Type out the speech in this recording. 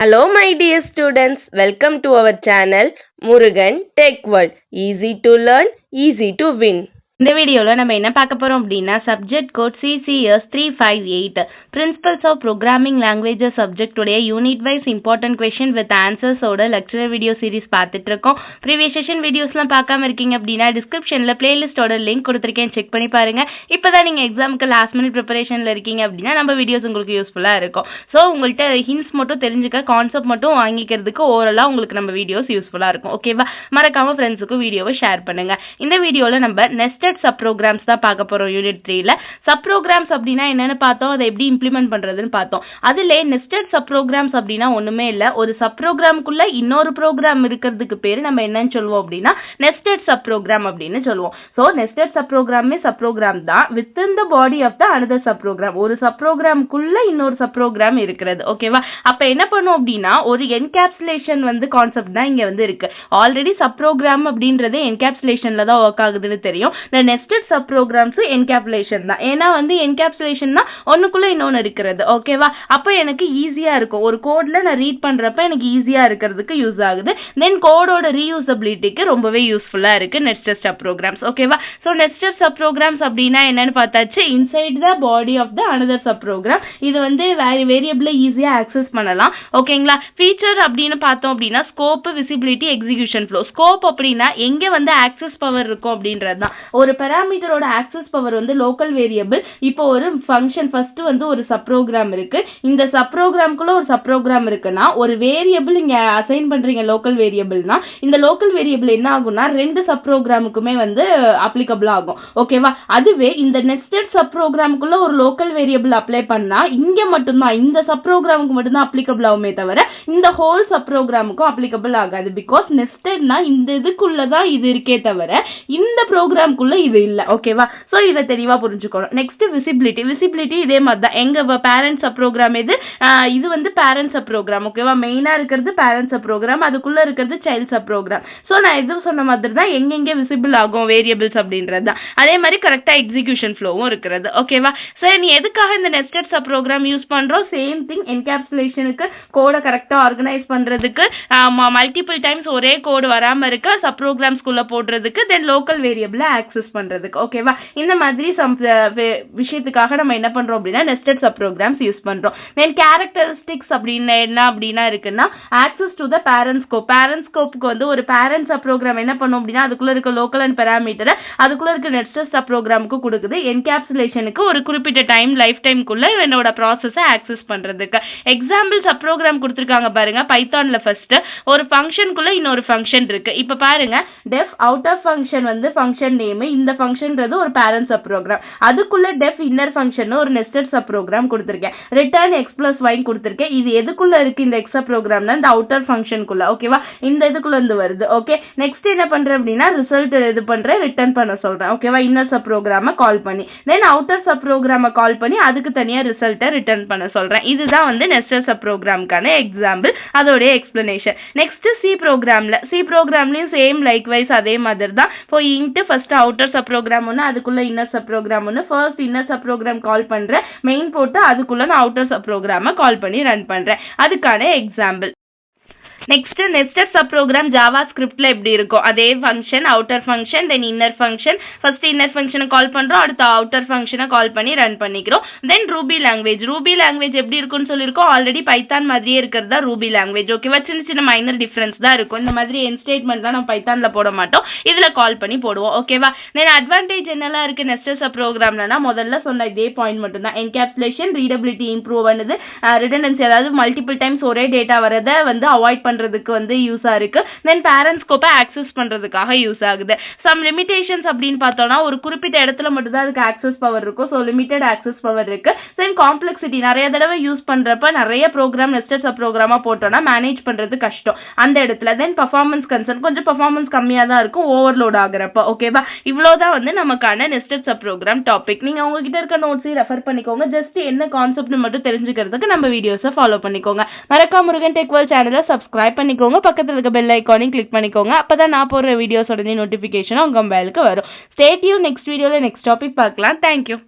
Hello my dear students, welcome to our channel Murugan Tech World. Easy to learn, easy to win. இந்த வீடியோவில் நம்ம என்ன பார்க்க போகிறோம் அப்படின்னா subject code CCS 358 principles of programming languages சப்ஜெக்டுடைய unit wise important question with ஆன்சர்ஸோட lecturer video series பார்த்துட்டு இருக்கோம். ப்ரீவியஸ் செஷன் வீடியோஸ்லாம் பார்க்காம இருக்கீங்க அப்படின்னா டிஸ்கிரிப்ஷனில் பிளேலிஸ்டோட லிங்க் கொடுத்துருக்கேன், செக் பண்ணி பாருங்க. இப்போ தான் நீங்கள் எக்ஸாமுக்கு லாஸ்ட் மினிட் ப்ரிப்பரேஷனில் இருக்கீங்க அப்படின்னா நம்ம வீடியோஸ் உங்களுக்கு யூஸ்ஃபுல்லாக இருக்கும். ஸோ உங்கள்கிட்ட ஹிண்ட்ஸ் மட்டும் தெரிஞ்சுக்க, கான்செப்ட் மட்டும் வாங்கிக்கிறதுக்கு ஓவராலாக உங்களுக்கு நம்ம வீடியோஸ் யூஸ்ஃபுல்லாக இருக்கும். ஓகேவா? மறக்காம ஃப்ரெண்ட்ஸுக்கும் வீடியோவை ஷேர் பண்ணுங்க. இந்த வீடியோவில் நம்ம நெஸ்டட் சப் ப்ரோக்ராம்ஸ் தான் பார்க்க போறோம். யூனிட் 3ல சப் ப்ரோக்ராம்ஸ் அப்படின்னா என்னன்னு பார்த்தோம், அதை எப்படி இம்ப்ளிமெண்ட் பண்றதுன்னு பார்த்தோம். அதுல நெஸ்டட் சப் ப்ரோக்ராம்ஸ் அப்படின்னா ஒண்ணுமே இல்ல, ஒரு சப் ப்ரோக்ராம்க்குள்ள இன்னொரு ப்ரோக்ராம் இருக்கிறதுக்கு பேரு நம்ம என்னன்னு சொல்லுவோம் அப்படின்னா நெஸ்டட் சப் ப்ரோக்ராம் அப்படின்னு சொல்லுவோம். சோ நெஸ்டட் சப் ப்ரோக்ராமே சப் ப்ரோக்ராம் தான் within the body of the another sub program. ஒரு சப் ப்ரோக்ராம்க்குள்ள இன்னொரு சப் ப்ரோக்ராம் இருக்கிறது. ஓகேவா? அப்ப என்ன பண்ணும் அப்படின்னா ஒரு என்கேப்சுலேஷன் கான்செப்ட் தான் இங்க இருக்கு. ஆல்ரெடி சப் ப்ரோக்ராம் அப்படின்றது என்கேப்சுலேஷன்ல தான் ஒர்க் ஆகுதுன்னு தெரியும். நெஸ்டட் சப் ப்ரோக்ராம்ஸ் என்கேப்சுலேஷன் தான். ஏன்னா என்கேப்சுலேஷன்னா ஒண்ணுக்குள்ள இன்னொன்னு இருக்கிறது. ஓகேவா? அப்ப எனக்கு ஈஸியா இருக்கும். ஒரு கோட்ல நான் ரீட் பண்றப்ப எனக்கு ஈஸியா இருக்கிறதுக்கு யூஸ் ஆகுது. தென் கோடோட ரீயூசபிலிட்டிக்கு ரொம்பவே யூஸ்ஃபுல்லா இருக்கு நெஸ்டட் சப் ப்ரோக்ராம்ஸ். ஓகேவா? சோ நெஸ்டட் சப் ப்ரோக்ராம்ஸ் அப்படின்னா என்னன்னு பார்த்தாச்சு. Inside the body of the another sub program. இது வேரியபிளை ஈஸியா ஆக்சஸ் பண்ணலாம். ஓகேங்களா? ஃபீச்சர் அப்படின்னு பார்த்தோம் அப்படின்னா scope, visibility, execution flow. Scope அப்படின்னா எங்க ஆக்சஸ் பவர் இருக்கும் அப்படின்றது தான். ஒரு பாராமீட்டரோட ஆக்சஸ் பவர் லோக்கல் வேரியபிள். இப்போ ஒரு ஃபங்க்ஷன் ஃபர்ஸ்ட் ஒரு சப் ப்ரோக்ராம் இருக்கு. இந்த சப் ப்ரோக்ராம்க்குள்ள ஒரு சப் ப்ரோக்ராம் இருக்குன்னா ஒரு வேரியபிள் இங்க அசைன் பண்றீங்க லோக்கல் வேரியபிள்னா இந்த லோக்கல் வேரியபிள் என்ன ஆகும்னா ரெண்டு சப் ப்ரோக்ராமுக்குமே அப்ளிகபிள் ஆகும். ஓகேவா? அதுவே இந்த நெஸ்டட் சப் ப்ரோக்ராம்க்குள்ள ஒரு லோக்கல் வேரியபிள் அப்ளை பண்ணா இங்க மட்டும்தான் இந்த சப் ப்ரோக்ராமுக்கு மட்டும்தான் அப்ளிகபிள் ஆகுமே தவிர இந்த ஹோல் சப் ப்ரோக்ராமுக்கும் அப்ளிகபிள் ஆகாது. பிகாஸ் நெஸ்டட்னா இந்த இதுக்குள்ளதான் இது இருக்கே தவிர இந்த ப்ரோக்ராம்க்குள்ள இது இல்ல. ஓகேவா? சோ இத தெளிவா புரிஞ்சுக்கணும். Next visibility. விசிபிலிட்டி இதே மாதிரி தான். எங்க பேரண்ட் சப் ப்ரோக்ராம் இது பேரண்ட் சப் ப்ரோக்ராம். ஓகேவா? மெயினா இருக்கிறது பேரண்ட் சப் ப்ரோக்ராம், அதுக்குள்ள இருக்கிறது சைல்ட் சப் ப்ரோக்ராம். சோ நான் எது சொன்ன மாதிரி தான் எங்கெங்க விசிபிள் ஆகும் வேரியபிள்ஸ் அப்படின்றது தான். அதே மாதிரி கரெக்டா எக்ஸிகியூஷன் ஃப்ளோவும் இருக்கிறது. ஓகேவா? சோ நீ எதுக்காக இந்த நெஸ்டட் சப் ப்ரோக்ராம் யூஸ் பண்றோம்? சேம் திங் என்கேப்சுலேஷனுக்கு, கோட கரெக்டா ஆர்கனைஸ் பண்றதுக்கு, மல்டிபிள் டைம்ஸ் ஒரே கோட் வராம இருக்க சப் ப்ரோக்ராம்ஸ்குள்ள போடுறதுக்கு, தென் லோக்கல் வேரியபிளை ஆக்சஸ் பண்றதுக்கு. ஓகேவா? இந்த மாதிரி விஷயத்துக்காக நம்ம என்ன பண்றோம் அப்படின்னா நெஸ்டட் சப் ப்ரோக்ராம்ஸ் யூஸ் பண்றோம். தென் கேரக்டரிஸ்டிக்ஸ் அப்படின்னு என்ன அப்படின்னா இருக்குன்னா access to the parent scope. Parent ஸ்கோப்புக்கு ஒரு பேரண்ட் சப் ப்ரோக்ராம் என்ன பண்ணும் அப்படின்னா அதுக்குள்ள இருக்க லோக்கல் அண்ட் பாராமீட்டரை அதுக்குள்ள இருக்க நெஸ்டட் சப் ப்ரோக்ராமுக்கு கொடுக்குது. என்கேப்சுலேஷனுக்கு ஒரு குறிப்பிட்ட டைம் லைஃப் டைம்க்குள்ள என்னோட ப்ராசஸை ஆக்சஸ் பண்றதுக்கு. எக்ஸாம்பிள் சப் ப்ரோக்ராம் கொடுத்துருக்காங்க பாருங்க. பைத்தான்ல ஃபர்ஸ்ட் ஒரு ஃபங்க்ஷனுக்குள்ள இன்னொரு ஃபங்க்ஷன் இருக்கு. இப்ப பாருங்க, def out of function function name. இந்த ஃபங்க்ஷன்றது ஒரு பேரண்ட் சப் ப்ரோக்ராம். அதுக்குள்ள டெஃப் இன்னர் ஃபங்க்ஷன் ஒரு நெஸ்டட் சப் ப்ரோக்ராம் கொடுத்திருக்கேன். ரிட்டர்ன் x + y கொடுத்திருக்கேன். இது எதுக்குள்ள இருக்கு இந்த x சப் ப்ரோக்ராம்னா இந்த அவுட்டர் ஃபங்க்ஷனுக்குள்ள. ஓகேவா? இந்த இதுக்குள்ள இருந்து வருது. ஓகே, நெக்ஸ்ட் என்ன பண்றேன் அப்படின்னா ரிசல்ட் இது பண்றேன், ரிட்டர்ன் பண்ண சொல்றேன். ஓகேவா? இன்னர் சப் ப்ரோக்ராம கால் பண்ணி தென் அவுட்டர் சப் ப்ரோக்ராம கால் பண்ணி அதுக்கு தனியா ரிசல்ட்டை ரிட்டர்ன் பண்ண சொல்றேன். இதுதான் நெஸ்டட் சப் ப்ரோக்ராம்க்கான எக்ஸாம்பிள், அதோட எக்ஸ்பிளனேஷன். நெக்ஸ்ட் சி ப்ரோக்ராம்லயும் சேம் லைக்வைஸ் அதே மாதிரி தான். இப்போ int first outer sub program ஒன்று, அதுக்குள்ள இன்னர் சப் ப்ரோக்ராம் ஒன்று. First inner sub program call பண்றேன், மெயின் போட்டு அதுக்குள்ள நான் அவுட்டர் சப் ப்ரோக்ராம கால் பண்ணி ரன் பண்றேன். அதுக்கான example. Next nested sub program ஜாவா ஸ்கிரிப்ட்ல எப்படி இருக்கும் அதே function, outer function, then inner function. First inner ஃபங்க்ஷனை கால் பண்றோம், அடுத்து அவுட்டர் ஃபங்க்ஷனை கால் பண்ணி ரன் பண்ணிக்கிறோம். தென் ரூபி லாங்குவேஜ் எப்படி இருக்கும்னு சொல்லியிருக்கோம். ஆல்ரெடி பைத்தான் மாதிரியே இருக்கிறது தான் ரூபி லாங்குவேஜ். ஓகேவா? சின்ன சின்ன மைனர் டிஃபரன்ஸ் தான் இருக்கும். இந்த மாதிரி என் ஸ்டேட்மெண்ட் தான் நம்ம பைத்தான்ல போட மாட்டோம், இதுல கால் பண்ணி போடுவோம். ஓகேவா? தென் அட்வான்டேஜ் என்னெல்லாம் இருக்கு நெஸ்டட் சப் ப்ரோக்ராம்லனா முதல்ல சொன்ன இதே பாயிண்ட் மட்டும் தான். என்கேப்சுலேஷன், ரீடபிலிட்டி இம்ப்ரூவ் பண்ணுது, ரிடண்டன்சி அதாவது மல்டிபிள் டைம்ஸ் ஒரே டேட்டா வரதை அவாய்ட் பண்றதுக்கு யூஸா இருக்கு. தென் பேரண்ட் ஸ்கோப்பை ஆக்சஸ் பண்றதுக்காக யூஸ் ஆகுது. சம் லிமிடேஷன்ஸ் அப்படின்னு பார்த்தோம்னா ஒரு குறிப்பிட்ட இடத்துல மட்டும் தான் அதுக்கு ஆக்சஸ் பவர் இருக்கும். ஸோ லிமிடெட் ஆக்சஸ் பவர் இருக்கு. தென் காம்ப்ளெக்சிட்டி, நிறைய தடவை யூஸ் பண்றப்ப நிறைய ப்ரோக்ராம் நெஸ்டட் சப் ப்ரோக்ராமா போட்டோம்னா மேனேஜ் பண்றது கஷ்டம் அந்த இடத்துல. தென் பர்ஃபார்மன்ஸ் கன்சர்ன், கொஞ்சம் பர்ஃபார்மன்ஸ் கம்மியா தான் இருக்கும் ஓவர்லோட் ஆகுறப்ப. ஓகேவா? இவ்வளவுதான் நமக்கான நெஸ்டட் சப் ப்ரோக்ராம் டாபிக். நீங்க உங்ககிட்ட இருக்க நோட்ஸை ரெஃபர் பண்ணிக்கோங்க. ஜஸ்ட் என்ன கான்செப்ட்னு மட்டும் தெரிஞ்சுக்கிறதுக்கு நம்ம வீடியோஸை ஃபாலோ பண்ணிக்கோங்க. மறக்காம முருகன் டெக் வேர்ல்ட் சேனலை சப்ஸ்கிரைப் பண்ணிக்கோங்க. பக்கத்துல இருக்க பெல் ஐகானையும் கிளிக் பண்ணிக்கோங்க. அப்பதான் நான் போடுற வீடியோஸ் உடனே நோட்டிபிகேஷன் உங்க மொபைலுக்கு வரும். Stay tune. நெக்ஸ்ட் வீடியோல நெக்ஸ்ட் டாபிக் பார்க்கலாம். தேங்க்யூ.